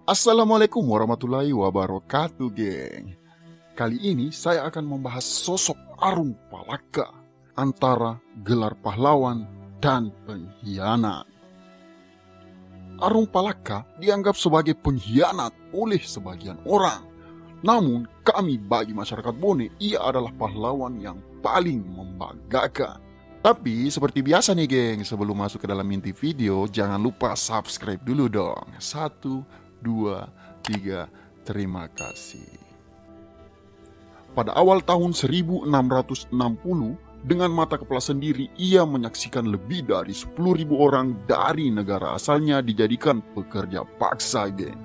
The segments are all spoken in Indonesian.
Assalamualaikum warahmatullahi wabarakatuh, geng. Kali ini saya akan membahas sosok Arung Palaka antara gelar pahlawan dan pengkhianat. Arung Palaka dianggap sebagai pengkhianat oleh sebagian orang. Namun kami bagi masyarakat Bone, ia adalah pahlawan yang paling membanggakan. Tapi seperti biasa nih geng, sebelum masuk ke dalam inti video, jangan lupa subscribe dulu dong. 1, 2, 3, terima kasih. Pada awal tahun 1660, dengan mata kepala sendiri ia menyaksikan lebih dari 10.000 orang dari negara asalnya dijadikan pekerja paksa, geng.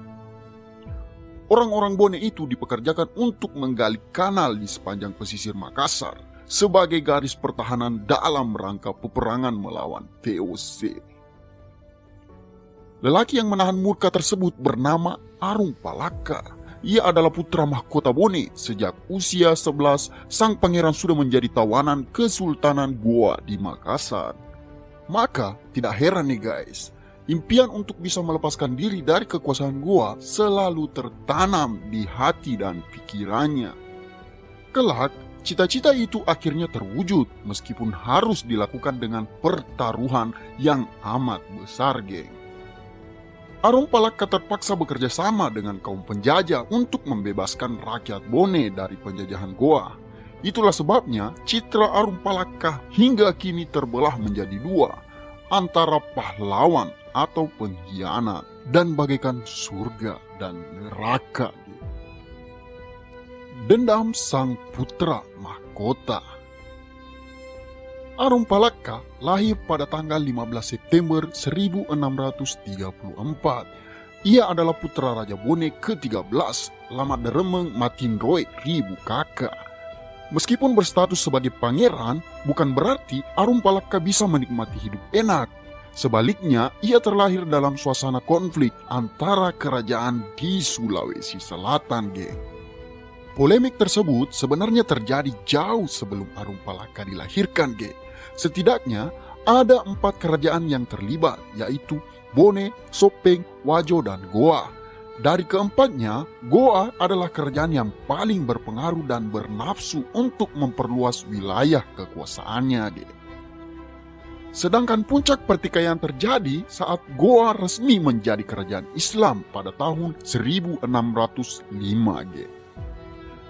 Orang-orang Bone itu dipekerjakan untuk menggali kanal di sepanjang pesisir Makassar sebagai garis pertahanan dalam rangka peperangan melawan VOC. Lelaki yang menahan murka tersebut bernama Arung Palaka. Ia adalah putra mahkota Bone. Sejak usia 11, sang pangeran sudah menjadi tawanan Kesultanan Goa di Makassar. Maka tidak heran nih guys, impian untuk bisa melepaskan diri dari kekuasaan Goa selalu tertanam di hati dan pikirannya. Kelak, cita-cita itu akhirnya terwujud meskipun harus dilakukan dengan pertaruhan yang amat besar, geng. Arung Palaka terpaksa bekerja sama dengan kaum penjajah untuk membebaskan rakyat Bone dari penjajahan Goa. Itulah sebabnya citra Arung Palaka hingga kini terbelah menjadi dua, antara pahlawan atau pengkhianat dan bagaikan surga dan neraka. Dendam sang putra mahkota. Arung Palaka lahir pada tanggal 15 September 1634. Ia adalah putra Raja Bone ke-13, Lamat Deremeng Matinroe Ribu Kaka. Meskipun berstatus sebagai pangeran, bukan berarti Arung Palaka bisa menikmati hidup enak. Sebaliknya, ia terlahir dalam suasana konflik antara kerajaan di Sulawesi Selatan, geng. Polemik tersebut sebenarnya terjadi jauh sebelum Arung Palaka dilahirkan, geng. Setidaknya ada 4 kerajaan yang terlibat, yaitu Bone, Sopeng, Wajo, dan Goa. Dari keempatnya, Goa adalah kerajaan yang paling berpengaruh dan bernafsu untuk memperluas wilayah kekuasaannya, geng. Sedangkan puncak pertikaian terjadi saat Goa resmi menjadi kerajaan Islam pada tahun 1605, geng.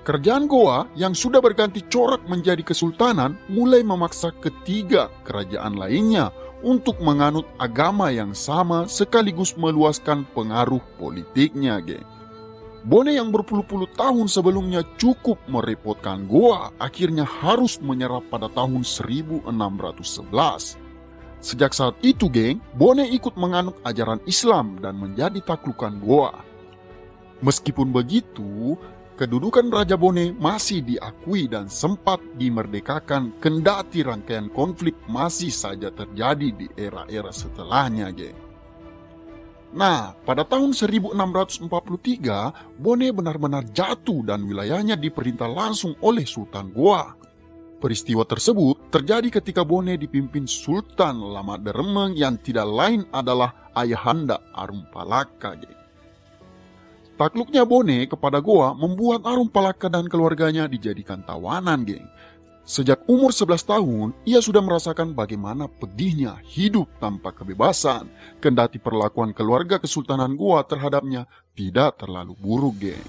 Kerajaan Goa yang sudah berganti corak menjadi kesultanan mulai memaksa ketiga kerajaan lainnya untuk menganut agama yang sama sekaligus meluaskan pengaruh politiknya, geng. Bone yang berpuluh-puluh tahun sebelumnya cukup merepotkan Goa akhirnya harus menyerah pada tahun 1611. Sejak saat itu, geng, Bone ikut menganut ajaran Islam dan menjadi taklukan Goa. Meskipun begitu, kedudukan Raja Bone masih diakui dan sempat dimerdekakan kendati rangkaian konflik masih saja terjadi di era-era setelahnya, geng. Nah, pada tahun 1643, Bone benar-benar jatuh dan wilayahnya diperintah langsung oleh Sultan Goa. Peristiwa tersebut terjadi ketika Bone dipimpin Sultan Lamat Deremeng yang tidak lain adalah ayahanda Arung Palaka, geng. Takluknya Bone kepada Goa membuat Arung Palaka dan keluarganya dijadikan tawanan, geng. Sejak umur 11 tahun, ia sudah merasakan bagaimana pedihnya hidup tanpa kebebasan, kendati perlakuan keluarga Kesultanan Goa terhadapnya tidak terlalu buruk, geng.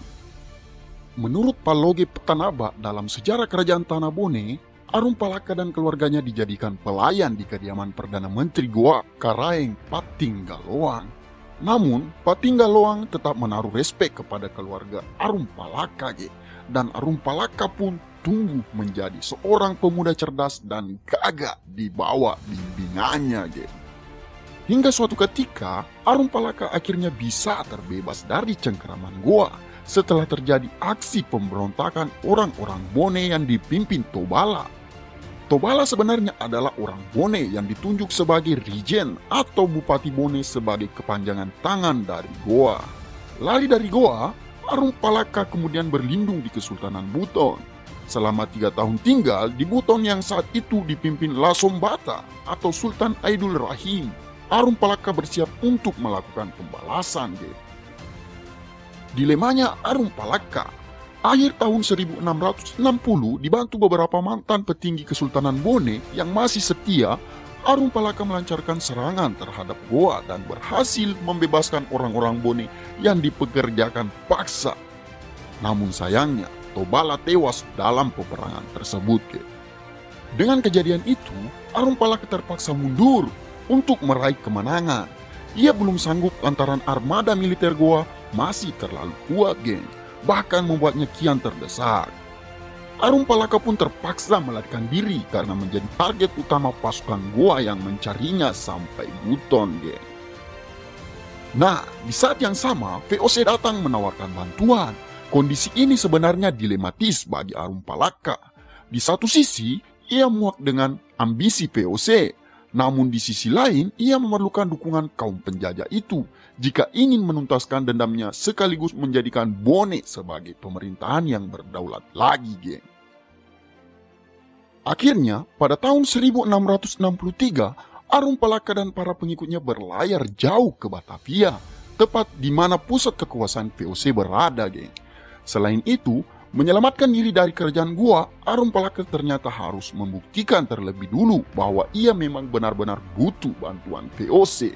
Menurut Paloge Petanaba dalam sejarah kerajaan Tanah Bone, Arung Palaka dan keluarganya dijadikan pelayan di kediaman Perdana Menteri Goa, Karaeng Patinggaloang. Namun, Patinggaloang tetap menaruh respek kepada keluarga Arung Palaka, dan Arung Palaka pun tumbuh menjadi seorang pemuda cerdas dan gagah di bawah bimbingannya, geng. Hingga suatu ketika, Arung Palaka akhirnya bisa terbebas dari cengkeraman Goa setelah terjadi aksi pemberontakan orang-orang Bone yang dipimpin Tobala. Tobala sebenarnya adalah orang Bone yang ditunjuk sebagai Rijen atau Bupati Bone sebagai kepanjangan tangan dari Goa. Lari dari Goa, Arung Palaka kemudian berlindung di Kesultanan Buton. Selama 3 tahun tinggal di Buton yang saat itu dipimpin Lasombata atau Sultan Aidul Rahim, Arum Palaka bersiap untuk melakukan pembalasan. Dilemanya Arum Palaka, akhir tahun 1660 dibantu beberapa mantan petinggi Kesultanan Bone yang masih setia, Arum Palaka melancarkan serangan terhadap Goa dan berhasil membebaskan orang-orang Bone yang dipekerjakan paksa. Namun sayangnya, Tobala tewas dalam peperangan tersebut. Dengan kejadian itu, Arum Palaka terpaksa mundur untuk meraih kemenangan. Ia belum sanggup lantaran armada militer Goa masih terlalu kuat, bahkan membuatnya kian terdesak. Arum Palaka pun terpaksa melarikan diri karena menjadi target utama pasukan Goa yang mencarinya sampai Buton. Nah, di saat yang sama, VOC datang menawarkan bantuan. Kondisi ini sebenarnya dilematis bagi Arum Palaka. Di satu sisi, ia muak dengan ambisi VOC. Namun di sisi lain, ia memerlukan dukungan kaum penjajah itu jika ingin menuntaskan dendamnya sekaligus menjadikan Bone sebagai pemerintahan yang berdaulat lagi, Akhirnya, pada tahun 1663, Arum Palaka dan para pengikutnya berlayar jauh ke Batavia, tepat di mana pusat kekuasaan VOC berada, Selain itu, menyelamatkan diri dari kerajaan Goa, Arum Palaka ternyata harus membuktikan terlebih dulu bahwa ia memang benar-benar butuh bantuan VOC.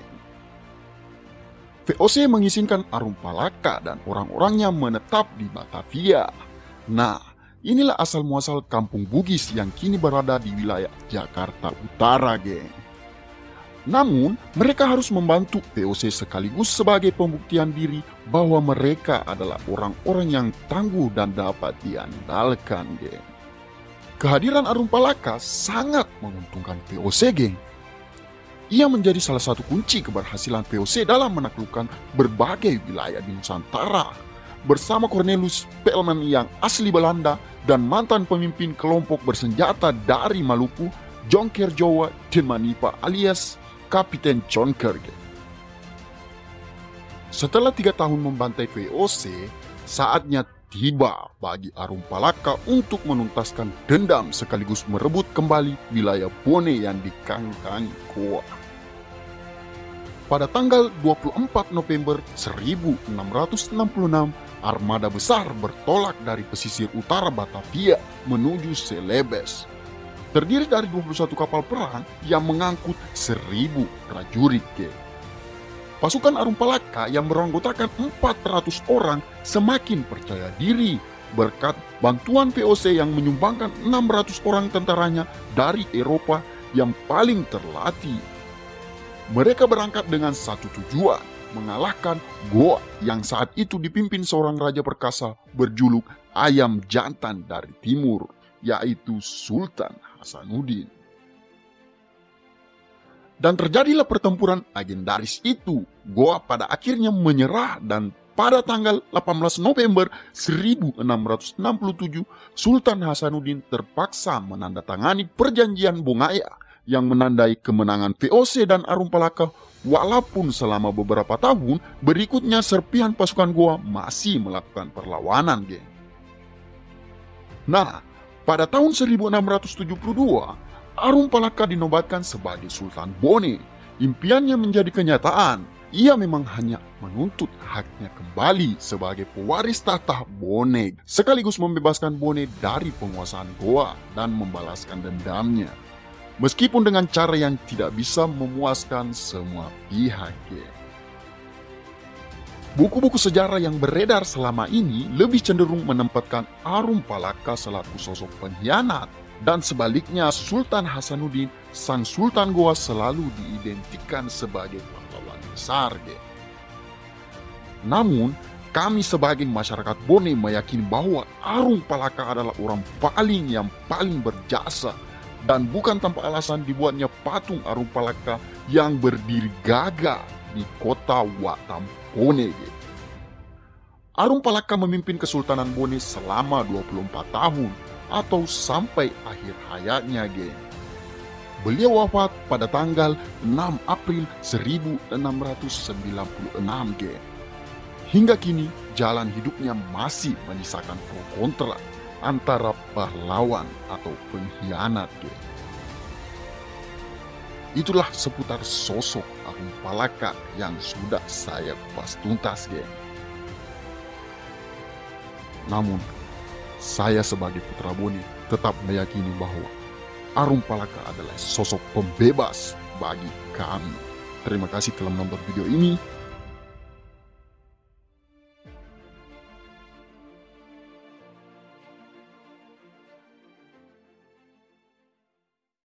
VOC mengizinkan Arum Palaka dan orang-orangnya menetap di Batavia. Nah, inilah asal-muasal kampung Bugis yang kini berada di wilayah Jakarta Utara, Namun, mereka harus membantu VOC sekaligus sebagai pembuktian diri bahwa mereka adalah orang-orang yang tangguh dan dapat diandalkan, Kehadiran Arum Palaka sangat menguntungkan VOC, Ia menjadi salah satu kunci keberhasilan VOC dalam menaklukkan berbagai wilayah di Nusantara. Bersama Cornelius Pelman yang asli Belanda dan mantan pemimpin kelompok bersenjata dari Maluku, Jonker Jawa Demanipa alias Kapiten Jonker. Setelah 3 tahun membantai VOC, saatnya tiba bagi Arum Palaka untuk menuntaskan dendam sekaligus merebut kembali wilayah Bone yang dikangkangi Goa. Pada tanggal 24 November 1666, armada besar bertolak dari pesisir utara Batavia menuju Celebes. Terdiri dari 21 kapal perang yang mengangkut 1.000 prajurit. Pasukan Arum Palaka yang beranggotakan 400 orang semakin percaya diri berkat bantuan VOC yang menyumbangkan 600 orang tentaranya dari Eropa yang paling terlatih. Mereka berangkat dengan satu tujuan, mengalahkan Goa yang saat itu dipimpin seorang raja perkasa berjuluk Ayam Jantan dari timur, yaitu Sultan Hasanuddin. Dan terjadilah pertempuran legendaris itu. Goa pada akhirnya menyerah dan pada tanggal 18 November 1667, Sultan Hasanuddin terpaksa menandatangani perjanjian Bongaya yang menandai kemenangan VOC dan Arum Palaka, walaupun selama beberapa tahun berikutnya serpihan pasukan Goa masih melakukan perlawanan, Nah, pada tahun 1672, Arum Palaka dinobatkan sebagai Sultan Bone. Impiannya menjadi kenyataan. Ia memang hanya menuntut haknya kembali sebagai pewaris tahta Bone, sekaligus membebaskan Bone dari penguasaan Goa dan membalaskan dendamnya. Meskipun dengan cara yang tidak bisa memuaskan semua pihak. Buku-buku sejarah yang beredar selama ini lebih cenderung menempatkan Arum Palaka selaku sosok pengkhianat. Dan sebaliknya Sultan Hasanuddin, sang Sultan Goa, selalu diidentikan sebagai pahlawan besar. Namun, kami sebagai masyarakat Bone meyakini bahwa Arum Palaka adalah orang yang paling berjasa. Dan bukan tanpa alasan dibuatnya patung Arum Palaka yang berdiri gagah di kota Watampone. Arum Palaka memimpin Kesultanan Bone selama 24 tahun atau sampai akhir hayatnya. Beliau wafat pada tanggal 6 April 1696. Hingga kini jalan hidupnya masih menyisakan pro kontra. antara pahlawan atau pengkhianat, geng. Itulah seputar sosok Arum Palaka yang sudah saya kupas tuntas, geng. Namun, saya sebagai Putra Bone tetap meyakini bahwa Arum Palaka adalah sosok pembebas bagi kami. Terima kasih telah menonton video ini.